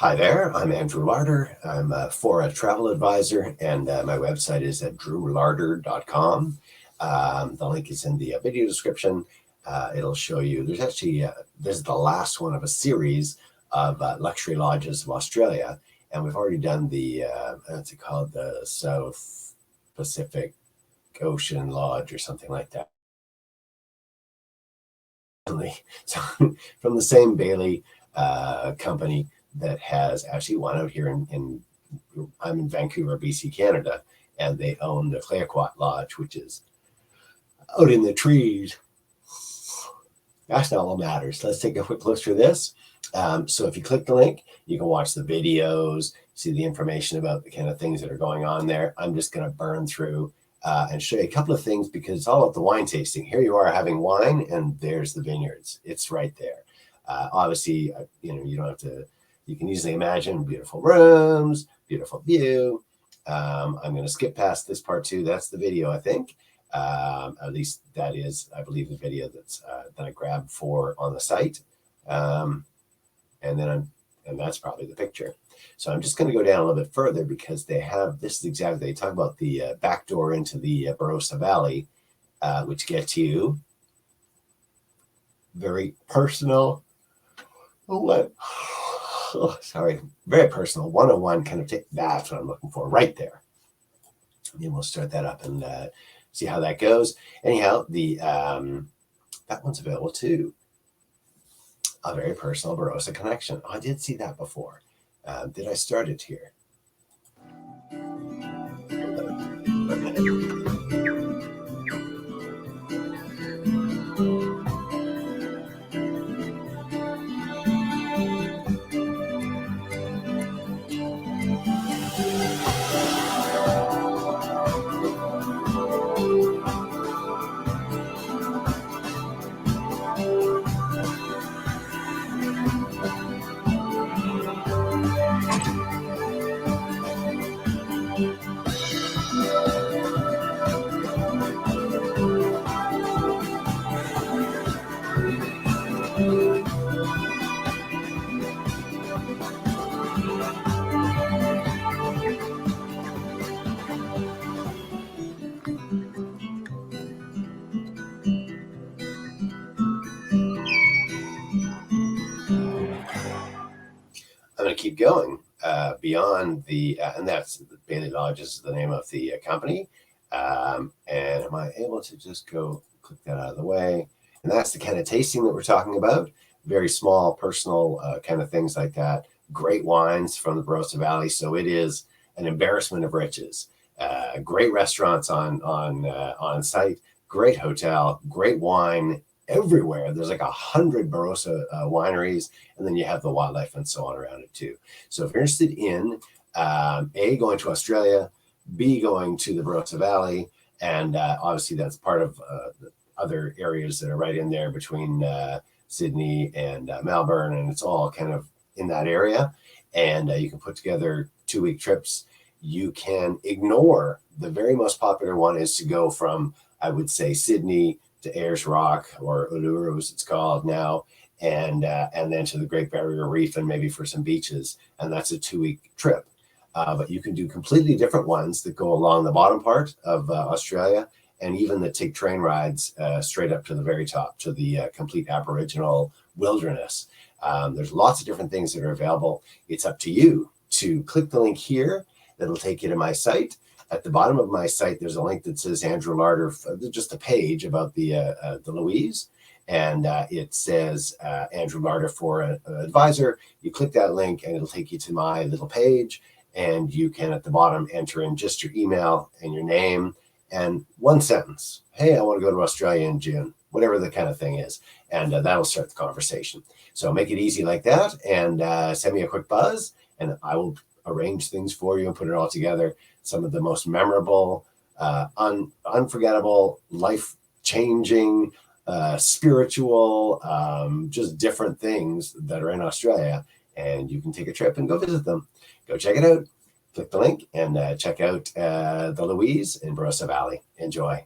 Hi there, I'm Andrew Larder. I'm for a travel advisor, and my website is at drewlarder.com. The link is in the video description. It'll show you, there's actually, this is the last one of a series of luxury lodges of Australia. And we've already done the, what's it called? The South Pacific Ocean Lodge or something like that. So from the same Baillie company that has actually one out here I'm in Vancouver, BC, Canada, and they own the Clayoquot Lodge, which is out in the trees. That's not what matters. Let's take a quick look through this. So if you click the link, you can watch the videos, see the information about the kind of things that are going on there. I'm just going to burn through and show you a couple of things because it's all about the wine tasting. Here you are having wine, and there's the vineyards. It's right there. Obviously, you don't have to. You can easily imagine beautiful rooms, beautiful view. I'm going to skip past this part too. That's the video, I think. At least that is, I believe, the video that I grabbed for on the site. And that's probably the picture. So I'm just going to go down a little bit further because they talk about the back door into the Barossa Valley, which gets you very personal. Very personal 101 kind of that's what I'm looking for right there. And we'll start that up and see how that goes. Anyhow, that one's available too. A very personal Barossa connection. I did see that before. Did I start it here? I'm going to keep going beyond and that's Baillie Lodges is the name of the company. And am I able to just go click that out of the way? And that's the kind of tasting that we're talking about. Very small, personal kind of things like that. Great wines from the Barossa Valley. So it is an embarrassment of riches. Great restaurants on site. Great hotel. Great wine everywhere. There's like 100 Barossa wineries, and then you have the wildlife and so on around it too. So if you're interested in A, going to Australia, B, going to the Barossa Valley, and obviously that's part of the other areas that are right in there between Sydney and Melbourne, and it's all kind of in that area. And you can put together 2-week trips. You can ignore the very most popular one is to go from, I would say, Sydney to Ayers Rock, or Uluru as it's called now, and then to the Great Barrier Reef and maybe for some beaches, and that's a 2-week trip. But you can do completely different ones that go along the bottom part of Australia, and even that take train rides straight up to the very top, to the complete Aboriginal wilderness. There's lots of different things that are available. It's up to you to click the link here. That'll take you to my site. At the bottom of my site, there's a link that says Andrew Larder, just a page about the Louise, and it says Andrew Larder for an advisor. You click that link, and it'll take you to my little page, and you can at the bottom enter in just your email and your name and one sentence. Hey, I want to go to Australia in June, whatever the kind of thing is, and that'll start the conversation. So make it easy like that, and send me a quick buzz, and I will arrange things for you and put it all together. Some of the most memorable, unforgettable, life-changing, spiritual, just different things that are in Australia. And you can take a trip and go visit them. Go check it out. Click the link and check out the Louise in Barossa Valley. Enjoy.